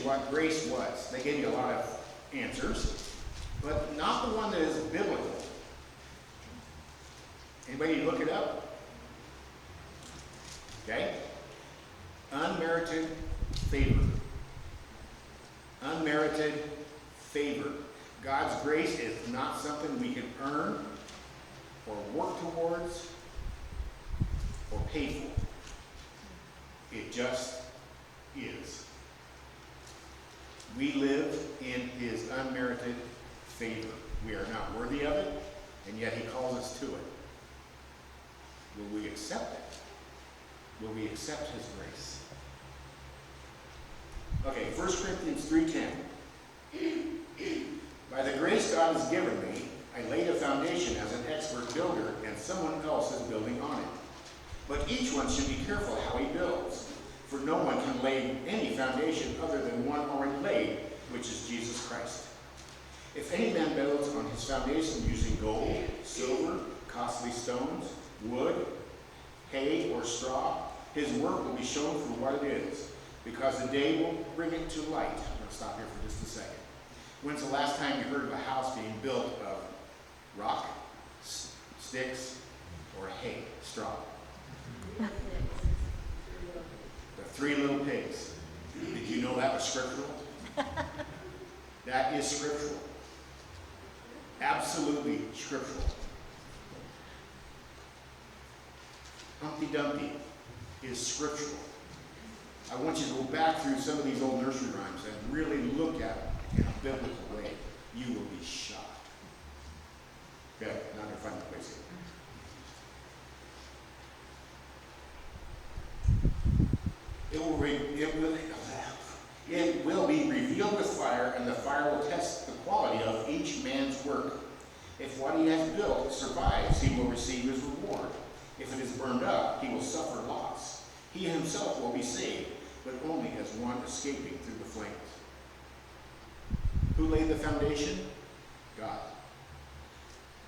what grace was. They gave you a lot of answers, but not the one that is biblical. Anybody look it up? Okay? Unmerited favor. Unmerited favor. God's grace is not something we can earn or work towards or pay for. It just is. We live in his unmerited favor. We are not worthy of it, and yet he calls us to it. Will we accept it? Will we accept his grace? Okay, 1 Corinthians 3:10. By the grace God has given me, I laid a foundation as an expert builder, and someone else is building on it. But each one should be careful how he builds, for no one can lay any foundation other than one already laid, which is Jesus Christ. If any man builds on his foundation using gold, silver, costly stones, wood, hay, or straw, his work will be shown for what it is, because the day will bring it to light. I'm going to stop here for just a second. When's the last time you heard of a house being built of rock, sticks, or hay, straw? The three little pigs. Did you know that was scriptural? That is scriptural. Absolutely scriptural. Humpty Dumpty is scriptural. I want you to go back through some of these old nursery rhymes and really look at them in a biblical way. You will be shocked. Okay, now I'm going to find the place here. It will be revealed with fire, and the fire will test the quality of each man's work. If what he has built survives, he will receive his reward. If it is burned up, he will suffer loss. He himself will be saved, but only as one escaping through the flames. Who laid the foundation? God.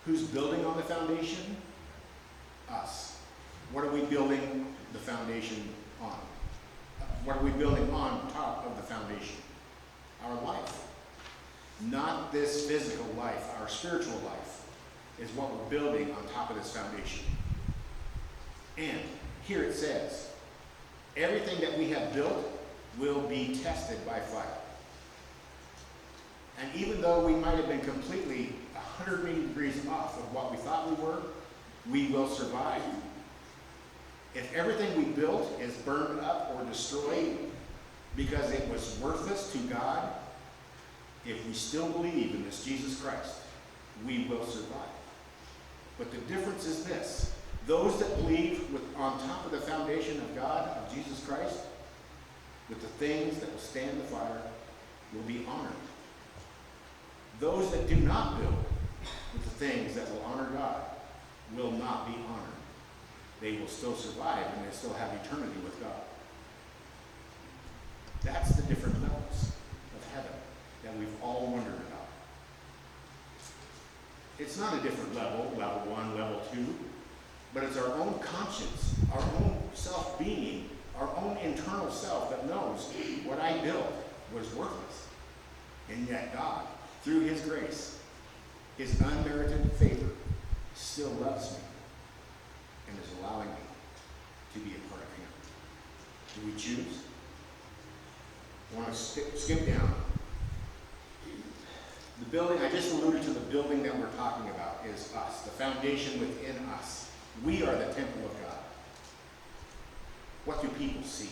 Who's building on the foundation? Us. What are we building the foundation on? What are we building on top of the foundation? Our life. Not this physical life, our spiritual life is what we're building on top of this foundation. And here it says, everything that we have built will be tested by fire. And even though we might have been completely 180 degrees off of what we thought we were, we will survive. If everything we built is burned up or destroyed because it was worthless to God, if we still believe in this Jesus Christ, we will survive. But the difference is this. Those that believe on top of the foundation of God, of Jesus Christ, with the things that will stand the fire, will be honored. Those that do not build with the things that will honor God will not be honored. They will still survive, and they still have eternity with God. That's the different levels of heaven that we've all wondered about. It's not a different level, level 1, level 2, but it's our own conscience, our own self-being, our own internal self that knows what I built was worthless. And yet God, through his grace, his unmerited favor, still loves me and is allowing me to be a part of him. Do we choose? I want to skip down. The building, I just alluded to the building that we're talking about is us, the foundation within us. We are the temple of God. What do people see?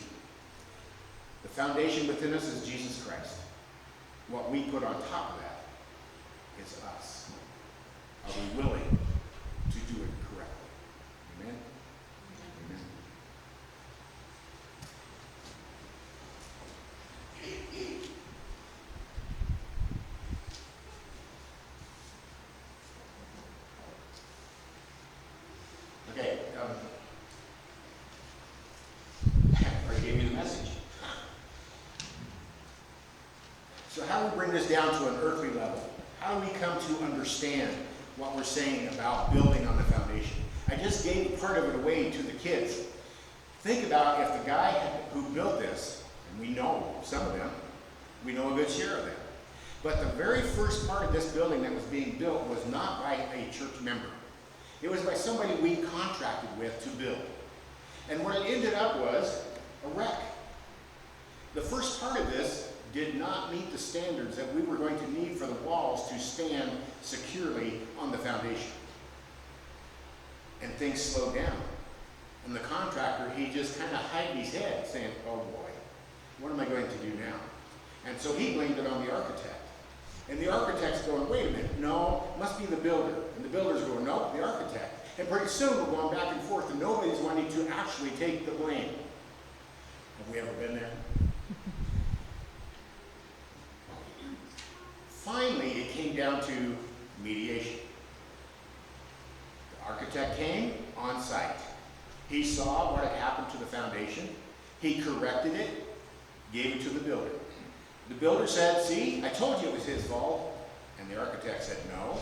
The foundation within us is Jesus Christ. What we put on top of that is us. Are we willing to do it correctly? Amen? Amen. Okay, I already gave you the message. So how do we bring this down to an earthly level? How do we come to understand what we're saying about building on the foundation? I just gave part of it away to the kids. Think about if the guy who built this, and we know some of them, We know a good share of that. But the very first part of this building that was being built was not by a church member. It was by somebody we contracted with to build. And what it ended up was a wreck. The first part of this did not meet the standards that we were going to need for the walls to stand securely on the foundation. And things slowed down. And the contractor, he just kind of hid his head, saying, oh boy, what am I going to do now? And so he blamed it on the architect. And the architect's going, wait a minute, no, must be the builder. And the builder's going, no, the architect. And pretty soon we're going back and forth and nobody's wanting to actually take the blame. Have we ever been there? Finally, it came down to mediation. The architect came on site. He saw what had happened to the foundation. He corrected it, gave it to the builder. The builder said, see, I told you it was his fault. And the architect said, no,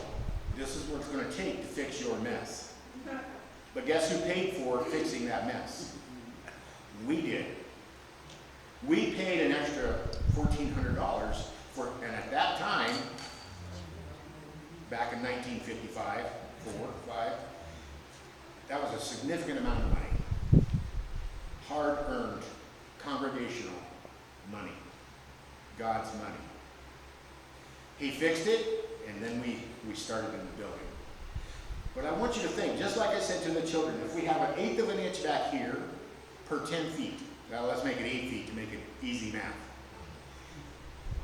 this is what it's going to take to fix your mess. But guess who paid for fixing that mess? We did. We paid an extra $1,400 for, and at that time, back in 1955, 5, that was a significant amount of money. Hard-earned, congregational money. God's money. He fixed it, and then we started in the building. But I want you to think, just like I said to the children, if we have an 1/8 of an inch back here per 10 feet, now let's make it 8 feet to make it easy math.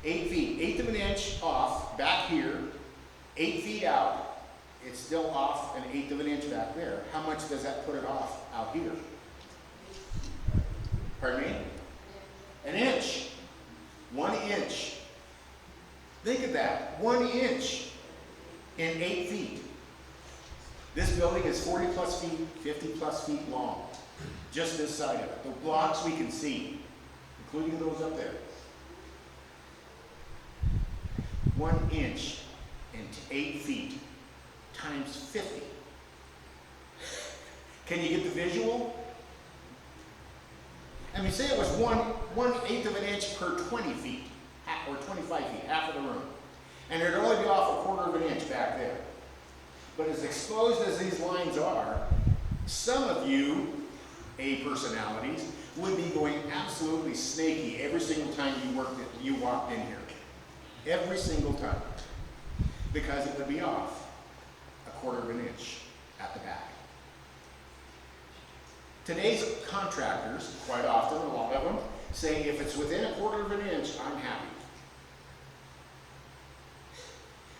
8 feet, 1/8 of an inch off back here, 8 feet out, it's still off an 1/8 of an inch back there. How much does that put it off out here? Pardon me? An inch. 1 inch. Think of that. 1 inch in 8 feet. This building is 40 plus feet, 50 plus feet long. Just this side of it. The blocks we can see, including those up there. 1 inch into 8 feet times 50. Can you get the visual? I mean, say it was 1/8 of an inch per 20 feet, or 25 feet, half of the room. And it'd only be off 1/4 of an inch back there. But as exposed as these lines are, some of you, A personalities, would be going absolutely snaky every single time you walked in here. Every single time. Because it would be off 1/4 of an inch at the back. Today's contractors, quite often, a lot of them, say if it's within 1/4 of an inch, I'm happy.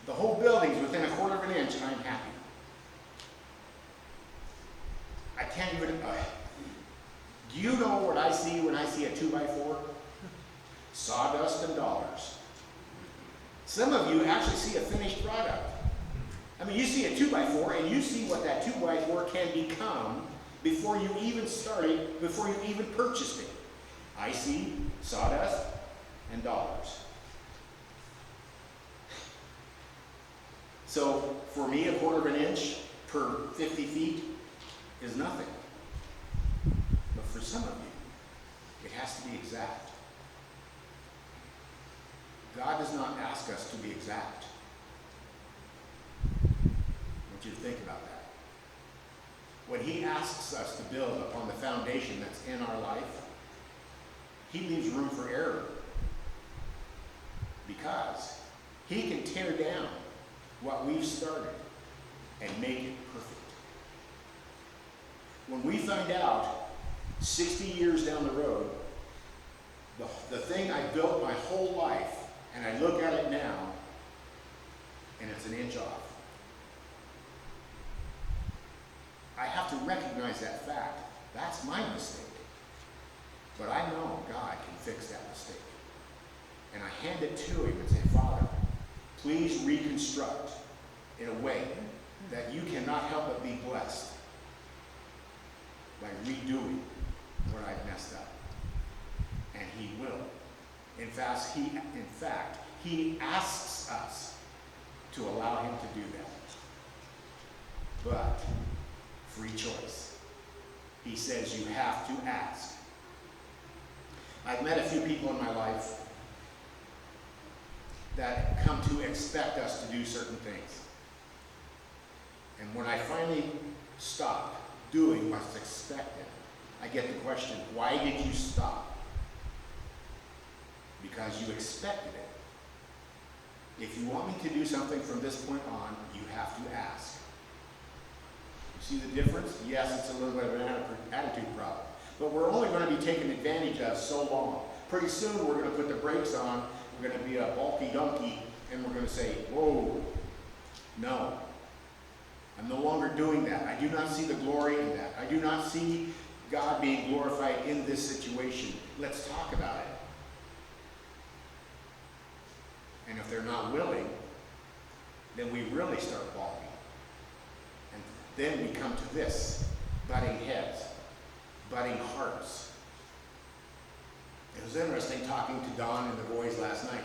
The whole building's within 1/4 of an inch, I'm happy. I can't even, do you know what I see when I see a 2x4? Sawdust and dollars. Some of you actually see a finished product. I mean, you see a 2x4 and you see what that 2x4 can become before you even started, before you even purchased it. I see sawdust and dollars. So for me, 1/4 of an inch per 50 feet is nothing. But for some of you, it has to be exact. God does not ask us to be exact. I want you to think about that. When he asks us to build upon the foundation that's in our life, he leaves room for error. Because he can tear down what we've started and make it perfect. When we find out 60 years down the road, the thing I built my whole life, and I look at it now, and it's 1 inch off. I have to recognize that fact. That's my mistake. But I know God can fix that mistake. And I hand it to him and say, Father, please reconstruct in a way that you cannot help but be blessed by redoing what I've messed up. And he will. In fact, he asks us to allow him to do that. But free choice. He says you have to ask. I've met a few people in my life that come to expect us to do certain things. And when I finally stop doing what's expected, I get the question, why did you stop? Because you expected it. If you want me to do something from this point on, you have to ask. You see the difference? Yes, it's a little bit of an attitude problem. But we're only going to be taken advantage of so long. Pretty soon we're going to put the brakes on, we're going to be a bulky donkey, and we're going to say, whoa, no. I'm no longer doing that. I do not see the glory in that. I do not see God being glorified in this situation. Let's talk about it. And if they're not willing, then we really start balking. And then we come to this, butting heads, butting hearts. It was interesting talking to Don and the boys last night.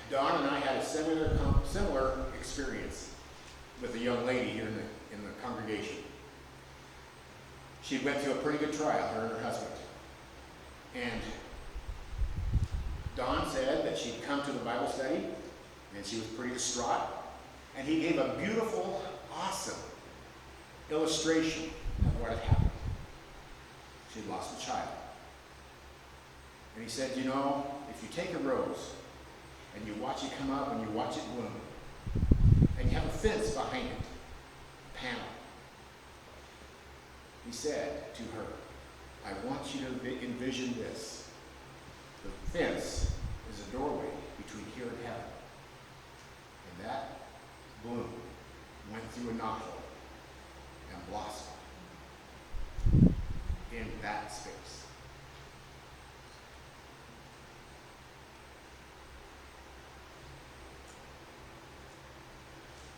Don and I had a similar experience with a young lady here in the congregation. She went through a pretty good trial, her and her husband. And Don said that she'd come to the Bible study, and she was pretty distraught. And he gave a beautiful, awesome illustration of what had happened. She'd lost a child. And he said, you know, if you take a rose, and you watch it come up, and you watch it bloom, and you have a fence behind it, a panel. He said to her, I want you to envision this. The fence is a doorway between here and heaven. And that bloom went through a knothole and blossomed in that space.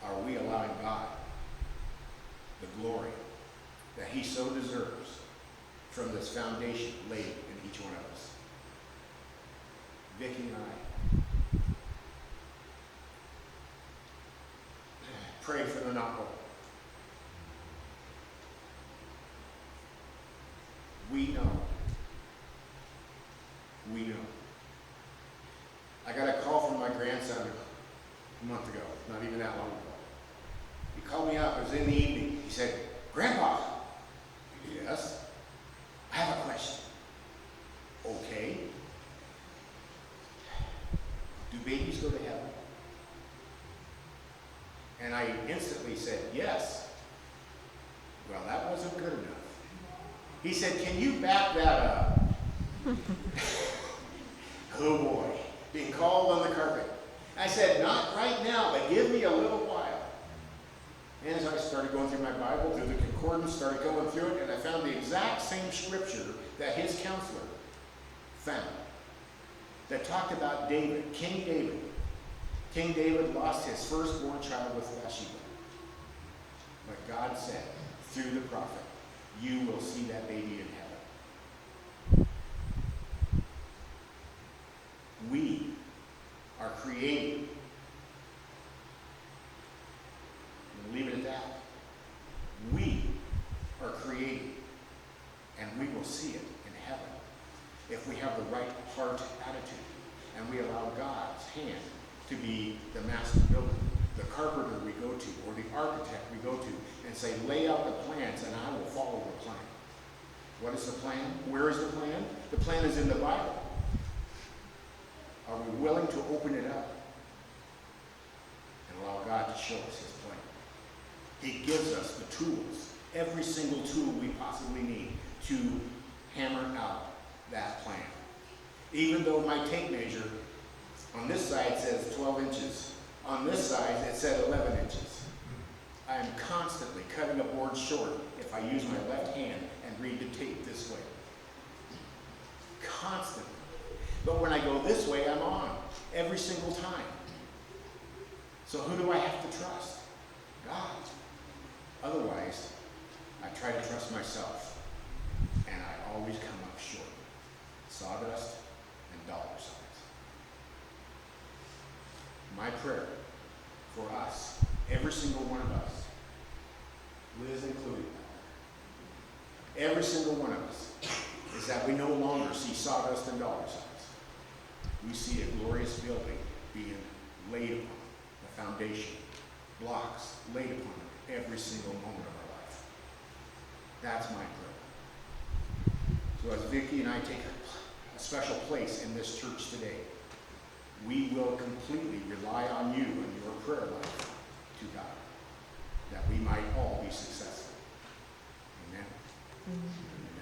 Are we allowing God the glory that he so deserves from this foundation laid in each one of us? Vicki and I pray for the knothole. We know. I got a call from my grandson a month ago, not even that long ago. He called me up, it was in the evening. He said, Grandpa. Yes? I have a question. Okay. Do babies go to heaven? And I instantly said, yes. Well, that wasn't good enough. He said, can you back that up? Oh boy, being called on the carpet. I said, not right now, but give me a little while. And as I started going through my Bible, through the concordance, started going through it, and I found the exact same scripture that his counselor found that talked about David, King David. King David lost his firstborn child with Bathsheba. But God said, through the prophet, you will see that baby in heaven. We are creating. We'll leave it at that. We are creating, and we will see it in heaven if we have the right heart attitude and we allow God's hand to be the master builder, the carpenter we go to, or the architect we go to, and say, lay out the plans and I will follow the plan. What is the plan? Where is the plan? The plan is in the Bible. Are we willing to open it up and allow God to show us his plan? He gives us the tools, every single tool we possibly need to hammer out that plan. Even though my tape measure on this side says 12 inches, on this side it said 11 inches. I am constantly cutting a board short if I use my left hand and read the tape this way. Constantly. But when I go this way, I'm on every single time. So who do I have to trust? God. Otherwise, I try to trust myself, and I always come up short. Sawdust and dollar signs. My prayer for us, every single one of us, Liz included, every single one of us, is that we no longer see sawdust and dollar signs. We see a glorious building being laid upon, the foundation, blocks laid upon it every single moment of our life. That's my prayer. So as Vicki and I take a special place in this church today, we will completely rely on you and your prayer life to God, that we might all be successful. Amen. Amen.